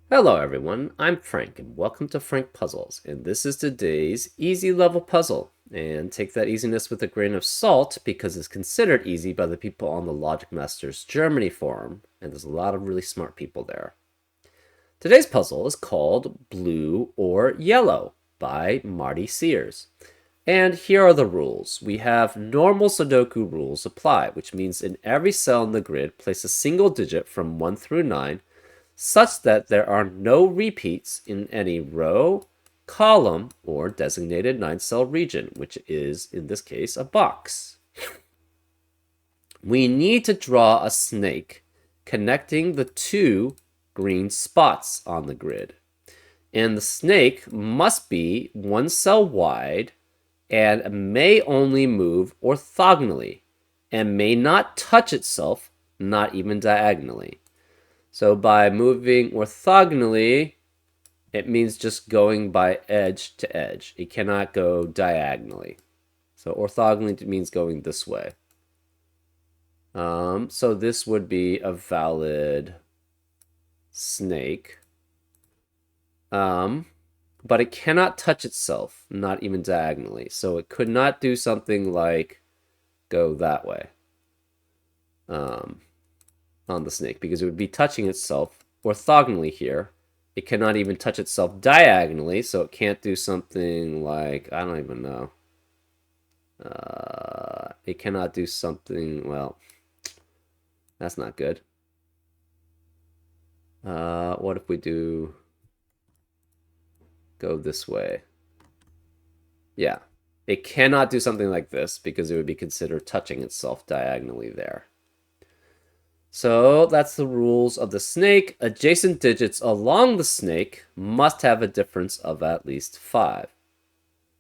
Hello everyone, I'm Frank and welcome to Frank Puzzles, and this is today's easy level puzzle. And take that easiness with a grain of salt because it's considered easy by the people on the Logic Masters Germany forum, and there's a lot of really smart people there. Today's puzzle is called Blue or Yellow by Marty Sears. And here are the rules. We have normal Sudoku rules apply, which means in every cell in the grid, place a single digit from 1 through 9 such that there are no repeats in any row, column, or designated 9-cell region, which is, in this case, a box. We need to draw a snake connecting the two green spots on the grid. And the snake must be 1 cell wide and may only move orthogonally and may not touch itself, not even diagonally. So by moving orthogonally, it means just going by edge to edge. It cannot go diagonally. So orthogonally means going this way. So this would be a valid snake. But it cannot touch itself, not even diagonally. So it could not do something like go that way. On the snake because it would be touching itself orthogonally here. It cannot even touch itself diagonally, so it can't do something like, I don't even know. It cannot do something, well, that's not good. What if we go this way? Yeah, it cannot do something like this because it would be considered touching itself diagonally there. So that's the rules of the snake. Adjacent digits along the snake must have a difference of at least 5.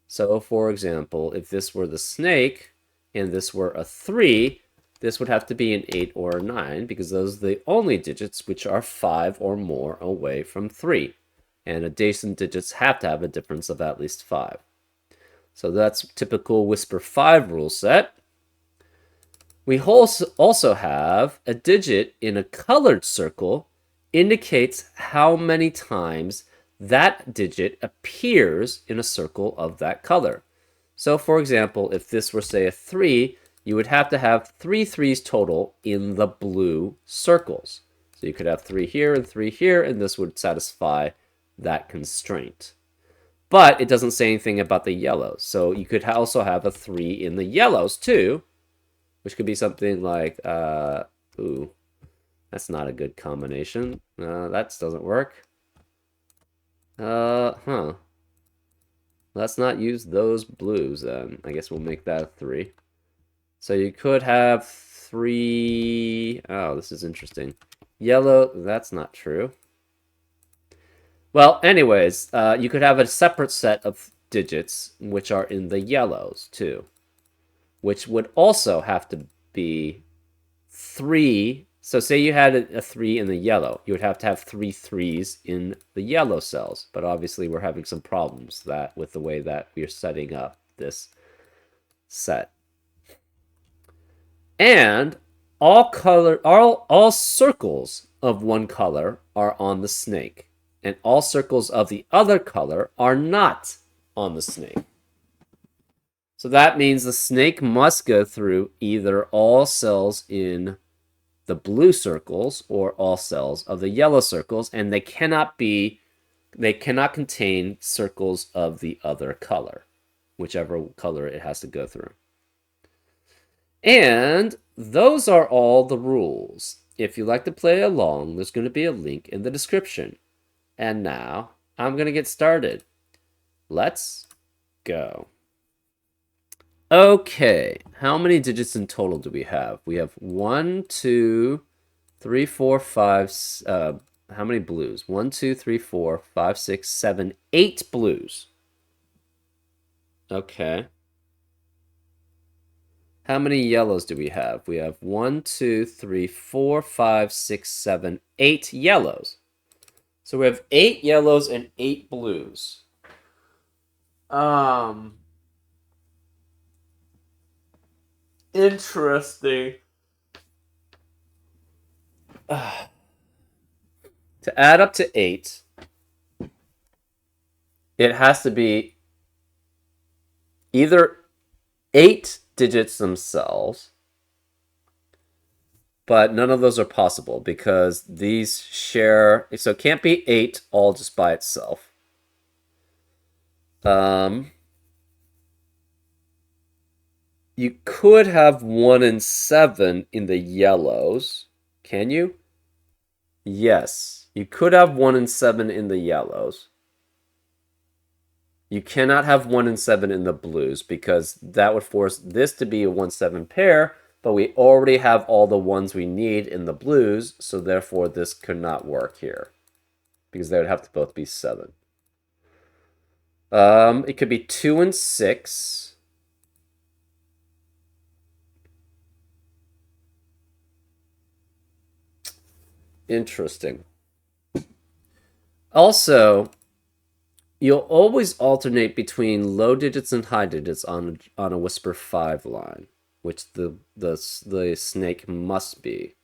So for example, if this were the snake and this were a 3, this would have to be an 8 or a 9 because those are the only digits which are 5 or more away from 3. And adjacent digits have to have a difference of at least 5. So that's typical Whisper 5 rule set. We also have a digit in a colored circle indicates how many times that digit appears in a circle of that color. So for example, if this were say a 3, you would have to have 3 threes total in the blue circles. So you could have 3 here and 3 here, and this would satisfy that constraint. But it doesn't say anything about the yellows. So you could also have a 3 in the yellows too, which could be something like, ooh, that's not a good combination. That doesn't work. Let's not use those blues then. I guess we'll make that a 3. So you could have 3... Oh, this is interesting. Yellow, that's not true. Well, anyways, you could have a separate set of digits which are in the yellows too, which would also have to be 3. So say you had a 3 in the yellow, you would have to have 3 threes in the yellow cells. But obviously we're having some problems with the way that we're setting up this set. And all circles of one color are on the snake, and all circles of the other color are not on the snake. So that means the snake must go through either all cells in the blue circles or all cells of the yellow circles, and they cannot contain circles of the other color, whichever color it has to go through. And those are all the rules. If you'd like to play along, there's going to be a link in the description. And now I'm going to get started. Let's go. Okay, how many digits in total do we have? We have 1, 2, 3, 4, 5. How many blues? 1, 2, 3, 4, 5, 6, 7, 8 blues. Okay. How many yellows do we have? We have 1, 2, 3, 4, 5, 6, 7, 8 yellows. So we have 8 yellows and 8 blues. Interesting. To add up to 8, it has to be either 8 digits themselves, but none of those are possible because these share. So it can't be 8 all just by itself. You could have 1 and 7 in the yellows. Can you? Yes. You could have 1 and 7 in the yellows. You cannot have 1 and 7 in the blues because that would force this to be a 1-7 pair, but we already have all the ones we need in the blues, so therefore this could not work here because they would have to both be 7. It could be 2 and 6. Interesting. Also, you'll always alternate between low digits and high digits on a whisper 5 line, which the snake must be.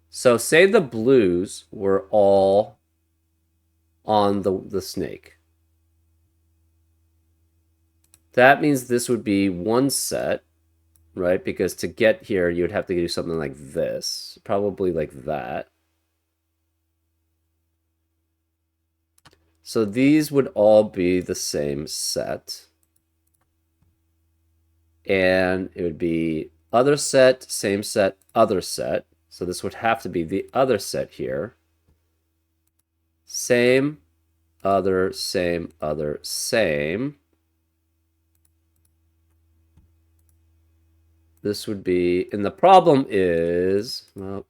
So say the blues were all on the snake. That means this would be one set, right? Because to get here, you would have to do something like this, probably like that. So these would all be the same set. And it would be other set, same set, other set. So this would have to be the other set here. Same, other, same, other, same. This would be, and the problem is, well,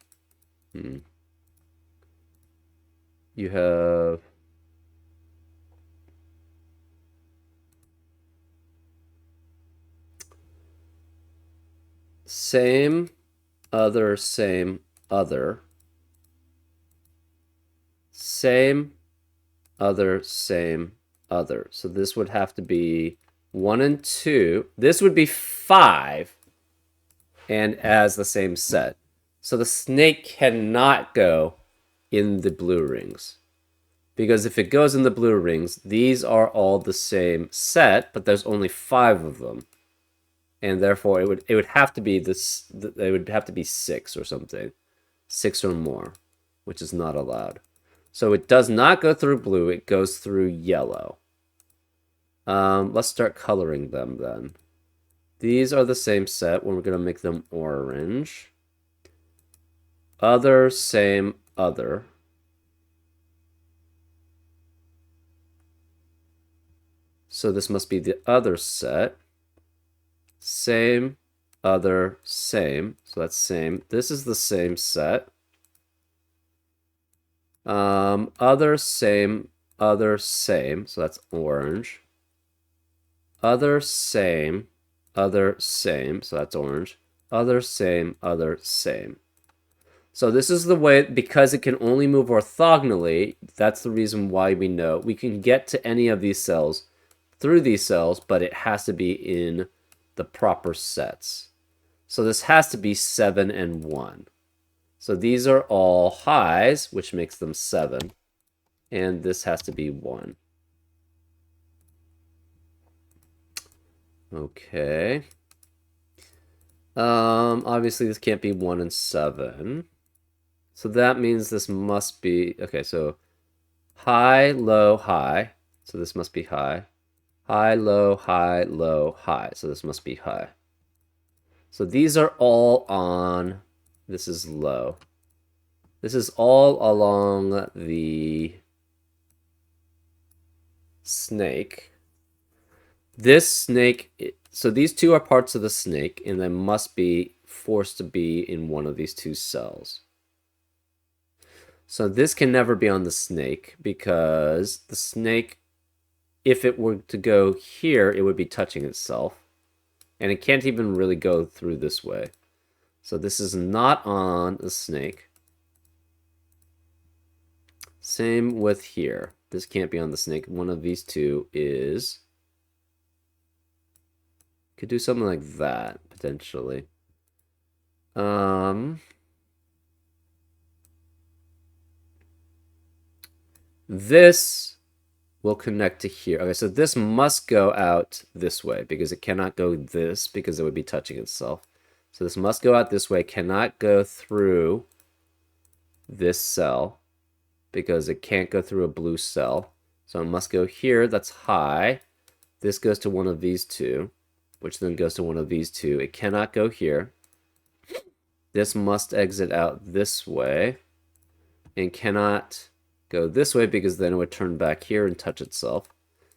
you have same, other, same, other, same, other, same, other. So this would have to be 1 and 2. This would be 5 and as the same set. So the snake cannot go in the blue rings. Because if it goes in the blue rings, these are all the same set, but there's only 5 of them. And therefore it would have to be this, it would have to be 6 or something. 6 or more, which is not allowed. So it does not go through blue, it goes through yellow. Let's start coloring them then. These are the same set. We're going to make them orange. Other, same, other. So this must be the other set. Same, other, same. So that's same. This is the same set. Other, same, other, same. So that's orange. Other, same, other, same. So that's orange. Other, same, other, same. So this is the way, because it can only move orthogonally, that's the reason why we know we can get to any of these cells through these cells, but it has to be in the proper sets. So this has to be 7 and 1. So these are all highs, which makes them 7. And this has to be 1. Okay. Obviously this can't be 1 and 7. So that means this must be, okay, so high, low, high. So this must be high. High, low, high, low, high. So this must be high. So these are all on, this is low. This is all along the snake. This snake, so these two are parts of the snake, and they must be forced to be in one of these two cells. So this can never be on the snake, because the snake, if it were to go here, it would be touching itself. And it can't even really go through this way. So this is not on the snake. Same with here. This can't be on the snake. One of these two is... Could do something like that, potentially. This will connect to here. Okay, so this must go out this way because it cannot go this because it would be touching itself. So this must go out this way, cannot go through this cell because it can't go through a blue cell. So it must go here, that's high. This goes to one of these two, which then goes to one of these two. It cannot go here. This must exit out this way and cannot go this way because then it would turn back here and touch itself.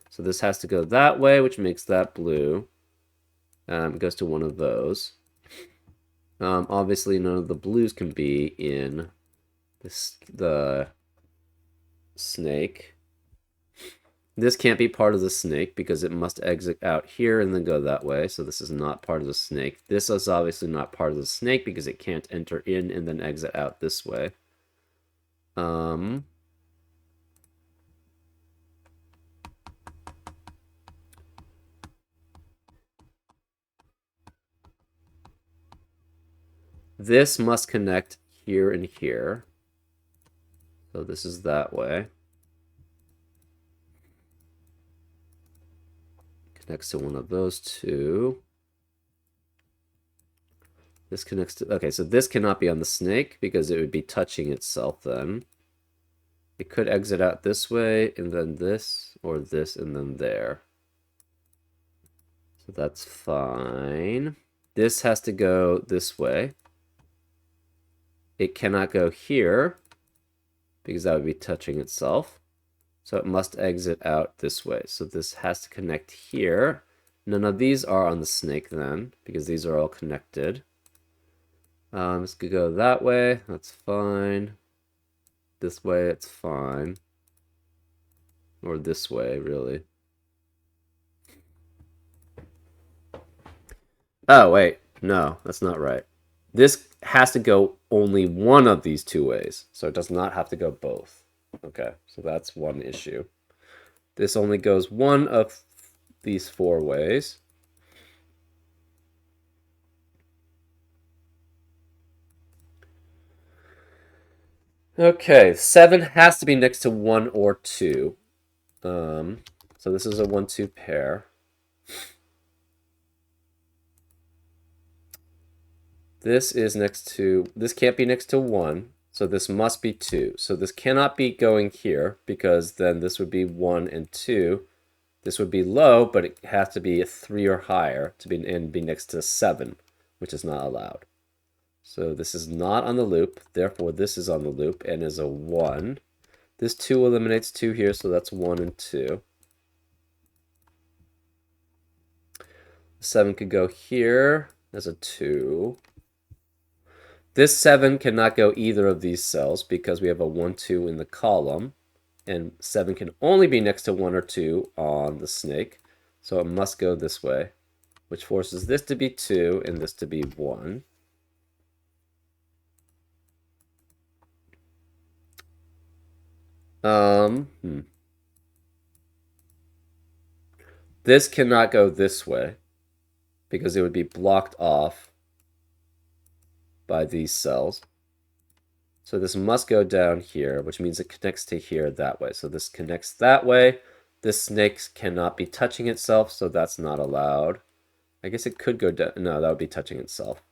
So this has to go that way, which makes that blue. It goes to one of those. Obviously, none of the blues can be in the snake. This can't be part of the snake because it must exit out here and then go that way. So this is not part of the snake. This is obviously not part of the snake because it can't enter in and then exit out this way. This must connect here and here. So this is that way. Connects to one of those two. This connects to... Okay, so this cannot be on the snake because it would be touching itself then. It could exit out this way and then this, or this and then there. So that's fine. This has to go this way. It cannot go here because that would be touching itself. So it must exit out this way. So this has to connect here. None of these are on the snake then because these are all connected. This could go that way. That's fine. This way, it's fine. Or this way, really. Oh, wait. No, that's not right. This has to go only one of these two ways. So it does not have to go both. Okay, so that's one issue. This only goes one of these four ways. Okay, 7 has to be next to 1 or 2. So this is a 1-2 pair. This is next to... This can't be next to 1, so this must be 2. So this cannot be going here, because then this would be 1 and 2. This would be low, but it has to be a 3 or higher to be next to 7, which is not allowed. So this is not on the loop, therefore this is on the loop and is a 1. This 2 eliminates 2 here, so that's 1 and 2. 7 could go here as a 2. This 7 cannot go either of these cells because we have a 1, 2 in the column. And 7 can only be next to 1 or 2 on the snake. So it must go this way, which forces this to be 2 and this to be 1. This cannot go this way because it would be blocked off by these cells. So this must go down here, which means it connects to here that way. So this connects that way. This snake cannot be touching itself, so that's not allowed. I guess it could go down. No, that would be touching itself.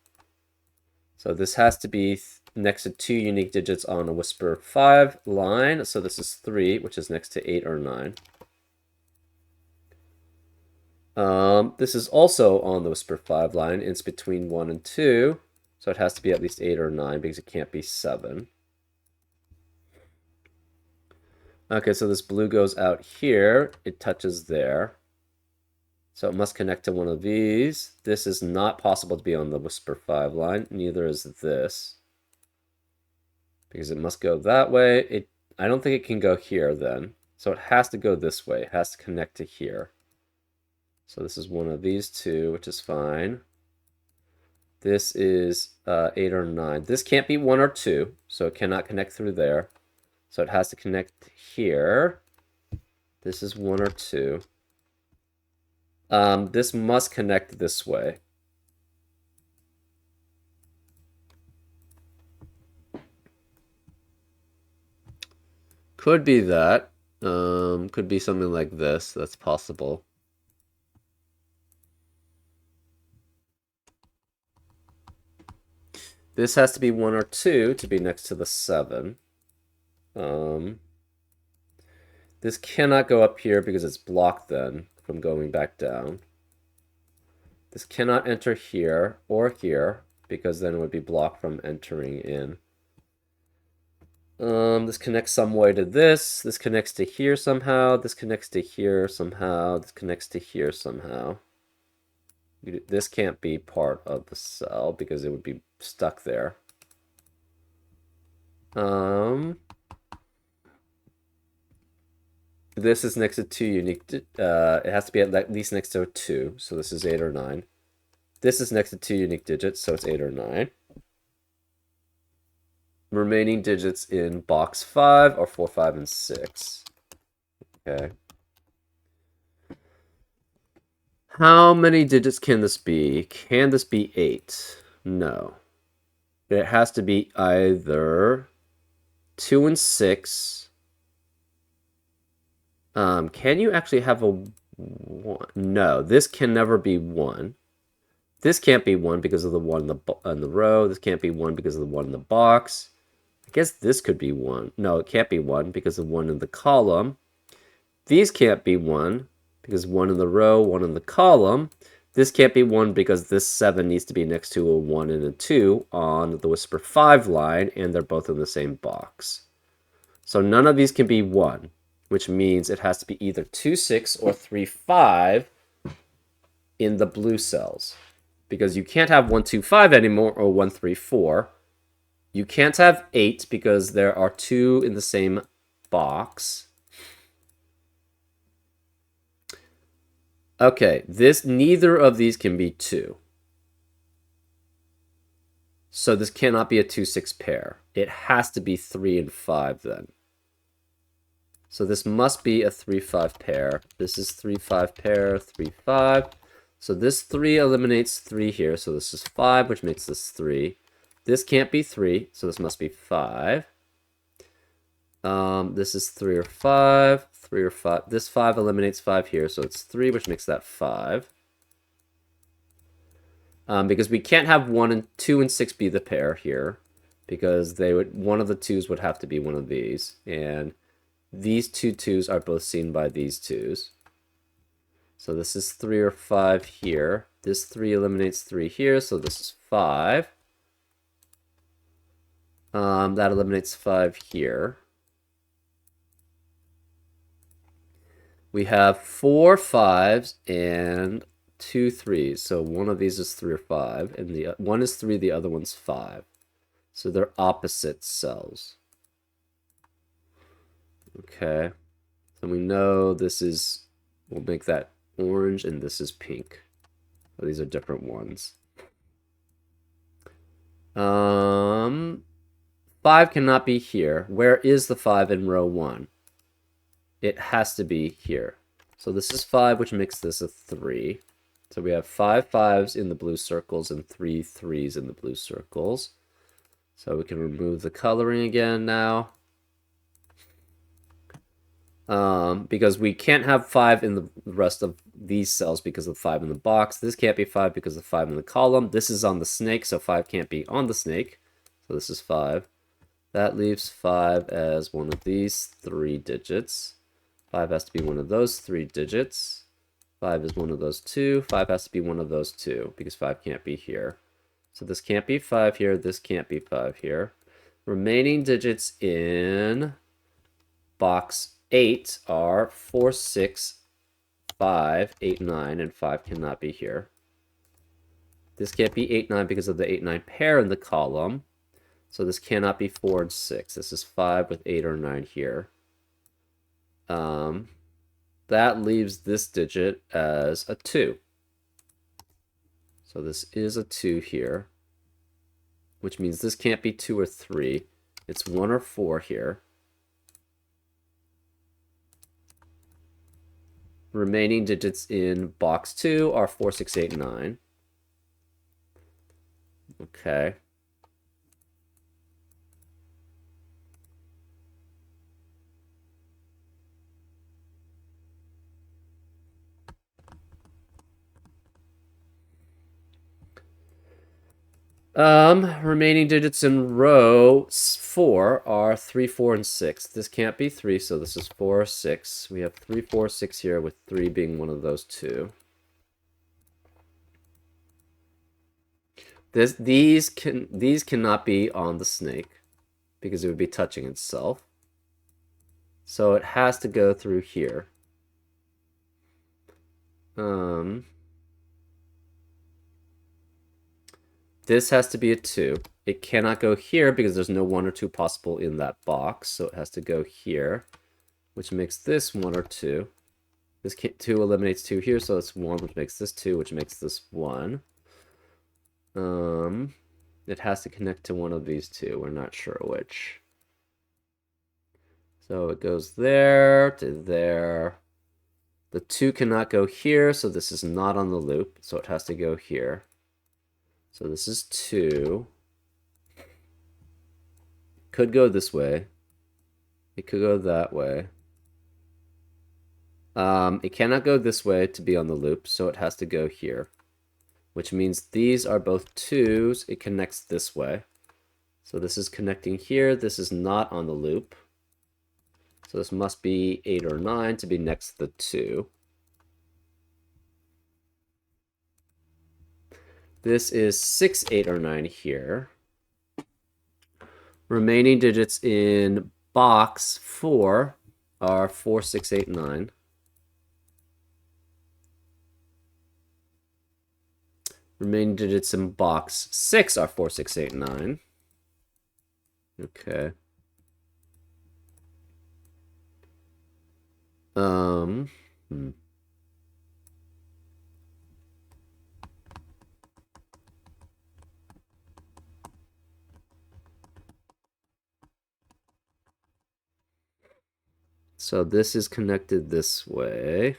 So this has to be next to 2 unique digits on a Whisper 5 line. So this is 3, which is next to 8 or 9. This is also on the Whisper 5 line. It's between 1 and 2. So it has to be at least 8 or 9 because it can't be 7. Okay, so this blue goes out here. It touches there. So it must connect to one of these. This is not possible to be on the Whisper 5 line. Neither is this. Because it must go that way. I don't think it can go here then. So it has to go this way. It has to connect to here. So this is one of these two, which is fine. This is 8 or 9. This can't be 1 or 2, so it cannot connect through there. So it has to connect here. This is 1 or 2. This must connect this way. Could be that. Could be something like this. That's possible. This has to be 1 or 2 to be next to the 7. This cannot go up here because it's blocked then from going back down. This cannot enter here or here because then it would be blocked from entering in. This connects some way to this. This connects to here somehow. This connects to here somehow. This connects to here somehow. This can't be part of the cell because it would be stuck there. This is next to 2 unique. It has to be at least next to 2. So this is 8 or 9. This is next to 2 unique digits, so it's 8 or 9. Remaining digits in box 5 are 4, 5, and 6. Okay. How many digits can this be? Can this be 8? No. It has to be either 2 and 6. Can you actually have a 1? No, this can never be 1. This can't be 1 because of the 1 in the row. This can't be 1 because of the 1 in the box. I guess this could be 1. No, it can't be 1 because of 1 in the column. These can't be 1 because 1 in the row, 1 in the column. This can't be 1 because this 7 needs to be next to a 1 and a 2 on the Whisper 5 line, and they're both in the same box. So none of these can be 1, which means it has to be either 2, 6 or 3, 5 in the blue cells. Because you can't have 1, 2, 5 anymore, or 1, 3, 4. You can't have 8 because there are 2 in the same box. Okay, neither of these can be 2. So this cannot be a 2, 6 pair. It has to be 3 and 5 then. So this must be a 3, 5 pair. This is 3, 5 pair, 3, 5. So this 3 eliminates 3 here, so this is 5, which makes this 3. This can't be 3, so this must be 5. This is 3 or 5, 3 or 5. This 5 eliminates 5 here, so it's 3, which makes that 5. Because we can't have 1 and 2 and 6 be the pair here, because one of the 2s would have to be one of these, and these 2 2s are both seen by these 2s. So this is 3 or 5 here. This 3 eliminates 3 here, so this is 5. That eliminates 5 here. We have 4 5s and 2 3s. So one of these is 3 or 5, and the one is 3, the other one's 5. So they're opposite cells. Okay. So we know this is, we'll make that orange, and this is pink. So these are different ones. 5 cannot be here. Where is the 5 in row 1? It has to be here. So this is 5, which makes this a 3. So we have 5 5s in the blue circles and 3 3s in the blue circles. So we can remove the coloring again now. Because we can't have 5 in the rest of these cells because of 5 in the box. This can't be 5 because of 5 in the column. This is on the snake, so 5 can't be on the snake. So this is 5. That leaves 5 as one of these 3 digits. 5 has to be one of those 3 digits. 5 is one of those 2. 5 has to be one of those 2 because 5 can't be here. So this can't be 5 here. This can't be 5 here. Remaining digits in box 8 are 4, 6, 5, 8, 9, and 5 cannot be here. This can't be 8, 9 because of the 8, 9 pair in the column. So this cannot be 4 and 6. This is 5 with 8 or 9 here. That leaves this digit as a 2. So this is a 2 here, which means this can't be 2 or 3. It's 1 or 4 here. Remaining digits in box 2 are 4, 6, 8, 9. Okay. Remaining digits in row 4 are 3, 4, and 6. This can't be 3, so this is 4 or 6. We have 3, 4, 6 here, with 3 being one of those two. These cannot be on the snake because it would be touching itself. So it has to go through here. This has to be a 2. It cannot go here because there's no 1 or 2 possible in that box, so it has to go here, which makes this 1 or 2. This 2 eliminates 2 here, so it's 1, which makes this 2, which makes this 1. It has to connect to one of these two. We're not sure which. So it goes there to there. The 2 cannot go here, so this is not on the loop, so it has to go here. So this is 2. Could go this way. It could go that way. It cannot go this way to be on the loop, so it has to go here. Which means these are both 2s. It connects this way. So this is connecting here. This is not on the loop. So this must be 8 or 9 to be next to the 2. This is 6, 8, or 9 here. Remaining digits in box 4 are 4, 6, 8, 9. Remaining digits in box 6 are 4, 6, 8, 9. Okay. So this is connected this way.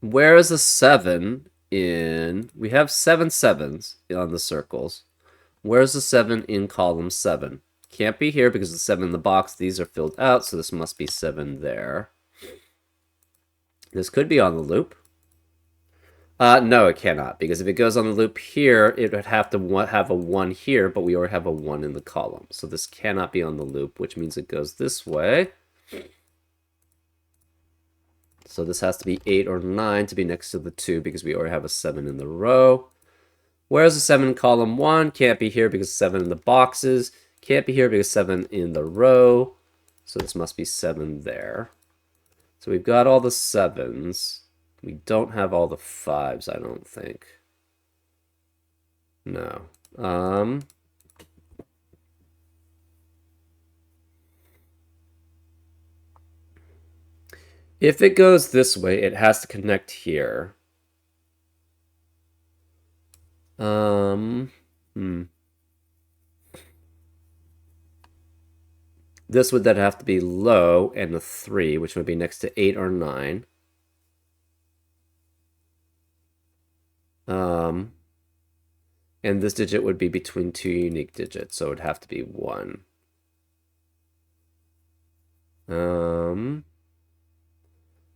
Where is a 7 in... We have 7 7s on the circles. Where's the 7 in column 7? Can't be here because the 7 in the box, these are filled out, so this must be 7 there. This could be on the loop. No, it cannot, because if it goes on the loop here, it would have to have a 1 here, but we already have a 1 in the column. So this cannot be on the loop, which means it goes this way. So this has to be 8 or 9 to be next to the 2 because we already have a 7 in the row. Where's the 7 in column 1? Can't be here because 7 in the boxes. Can't be here because 7 in the row. So this must be 7 there. So we've got all the 7s. We don't have all the 5s, I don't think. No. If it goes this way, it has to connect here. This would then have to be low and a 3, which would be next to 8 or 9. And this digit would be between 2 unique digits, so it would have to be 1.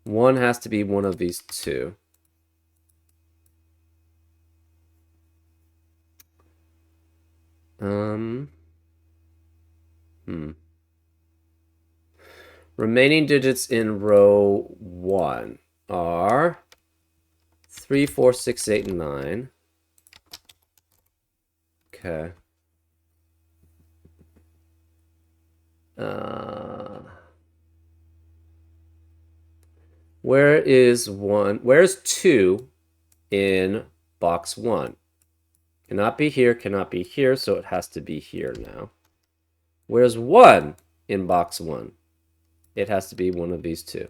1 has to be one of these 2. Remaining digits in row 1 are 3, 4, 6, 8, and 9. Okay. Where is 1? Where's 2 in box 1? Cannot be here, so it has to be here now. Where's 1 in box 1? It has to be one of these 2.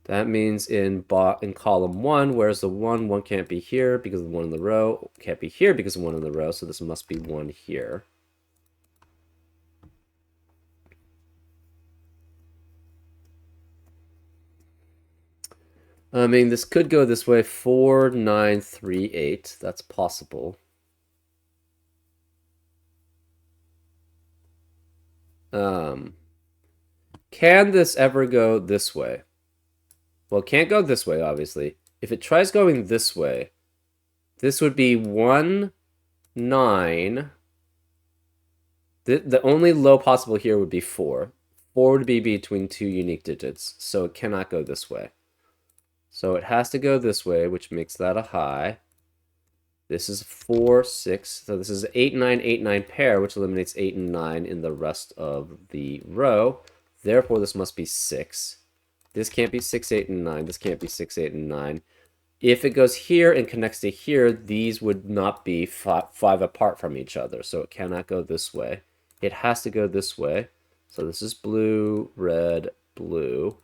That means in column 1, where's the 1? 1 can't be here because of the 1 in the row. Can't be here because of 1 in the row, so this must be 1 here. I mean, this could go this way. 4, 9, 3, 8. That's possible. Can this ever go this way? Well, it can't go this way, obviously. If it tries going this way, this would be 1, 9. The only low possible here would be 4. 4 would be between two unique digits, so it cannot go this way. So it has to go this way, which makes that a high. This is 4, 6. So this is 8, 9, 8, 9 pair, which eliminates 8 and 9 in the rest of the row. Therefore, this must be 6. This can't be 6, 8, and 9. This can't be 6, 8, and 9. If it goes here and connects to here, these would not be 5 apart from each other. So it cannot go this way. It has to go this way. So this is blue, red, blue.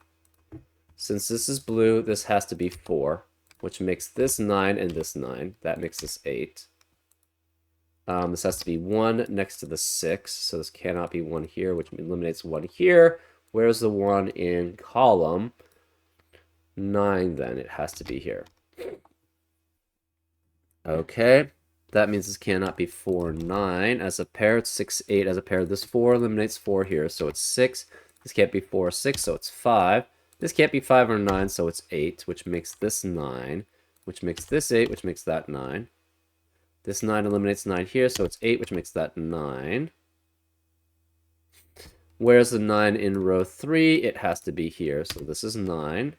Since this is blue, this has to be 4, which makes this 9 and this 9. That makes this 8. This has to be 1 next to the 6, so this cannot be 1 here, which eliminates 1 here. Where's the 1 in column 9 then? It has to be here. Okay, that means this cannot be 4, 9 as a pair. It's 6, 8 as a pair. This 4 eliminates 4 here, so it's 6. This can't be 4 or 6, so it's 5. This can't be 5 or 9, so it's 8, which makes this 9, which makes this 8, which makes that 9. This 9 eliminates 9 here, so it's 8, which makes that 9. Where's the 9 in row 3? It has to be here, so this is 9.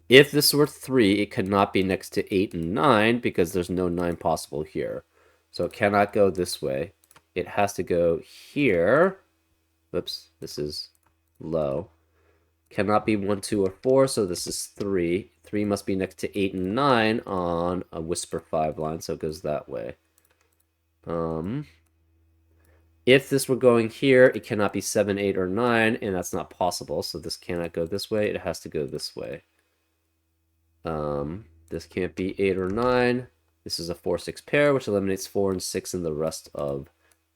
If this were 3, it could not be next to 8 and 9 because there's no 9 possible here. So it cannot go this way. It has to go here. Whoops, this is low. Cannot be 1, 2, or 4, so this is 3. 3 must be next to 8 and 9 on a whisper 5 line, so it goes that way. If this were going here, it cannot be 7, 8, or 9, and that's not possible, so this cannot go this way. It has to go this way. This can't be 8 or 9. This is a 4, 6 pair, which eliminates 4 and 6 in the rest of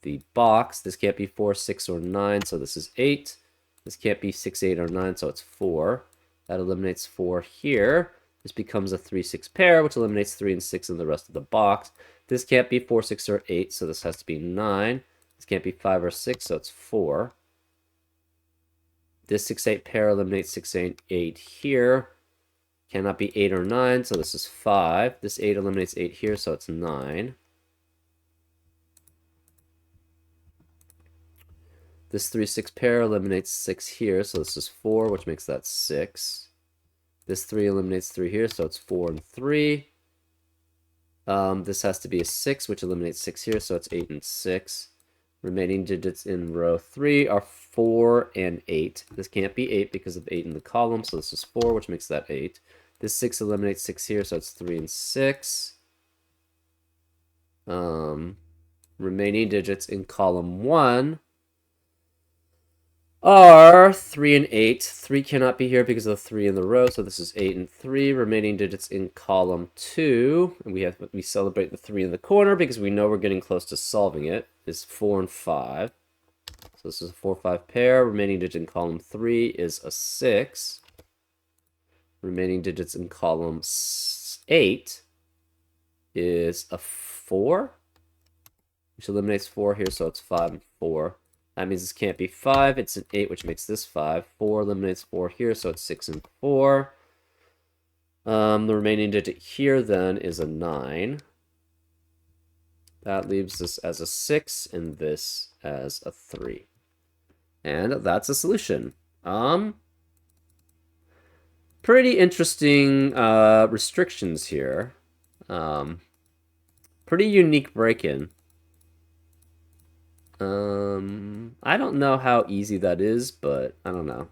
the box. This can't be 4, 6, or 9, so this is 8. This can't be 6, 8, or 9, so it's 4. That eliminates 4 here. This becomes a 3, 6 pair, which eliminates 3 and 6 in the rest of the box. This can't be 4, 6, or 8, so this has to be 9. This can't be 5 or 6, so it's 4. This 6, 8 pair eliminates 6, 8 here. Cannot be 8 or 9, so this is 5. This 8 eliminates 8 here, so it's 9. This 3, 6 pair eliminates 6 here, so this is 4, which makes that 6. This 3 eliminates 3 here, so it's 4 and 3. This has to be a 6, which eliminates 6 here, so it's 8 and 6. Remaining digits in row 3 are 4 and 8. This can't be 8 because of 8 in the column, so this is 4, which makes that 8. This 6 eliminates 6 here, so it's 3 and 6. Remaining digits in column 1 are 3 and 8. 3 cannot be here because of the 3 in the row, so this is 8 and 3. Remaining digits in column 2, and we celebrate the 3 in the corner because we know we're getting close to solving it, is 4 and 5. So this is a 4, 5 pair. Remaining digit in column 3 is a 6. Remaining digits in column 8 is a 4, which eliminates 4 here, so it's 5 and 4. That means this can't be 5. It's an 8, which makes this 5. 4 eliminates 4 here, so it's 6 and 4. The remaining digit here, then, is a 9. That leaves this as a 6, and this as a 3. And that's a solution. Pretty interesting restrictions here. Pretty unique break-in. I don't know how easy that is, but I don't know.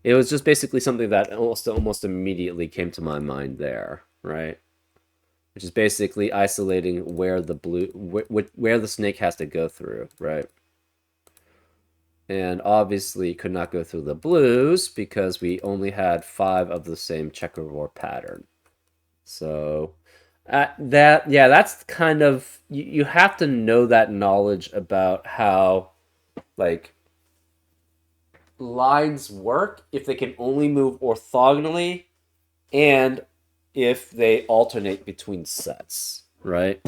It was just basically something that almost immediately came to my mind there, right? Which is basically isolating where the where the snake has to go through, right? And obviously could not go through the blues because we only had 5 of the same checkerboard pattern. So that's kind of, you have to know that knowledge about how, like, lines work if they can only move orthogonally and if they alternate between sets, right?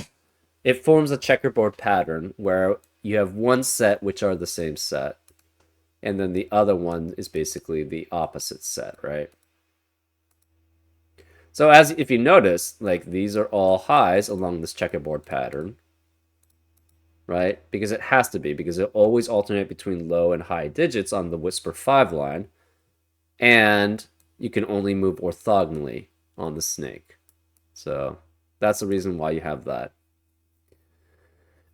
It forms a checkerboard pattern where you have one set which are the same set, and then the other one is basically the opposite set, right? So as if you notice, like these are all highs along this checkerboard pattern, right? Because it has to be, because it always alternate between low and high digits on the Whisper 5 line, and you can only move orthogonally on the snake. So that's the reason why you have that.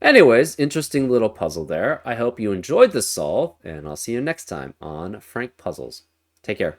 Anyways, interesting little puzzle there. I hope you enjoyed this solve, and I'll see you next time on Frank Puzzles. Take care.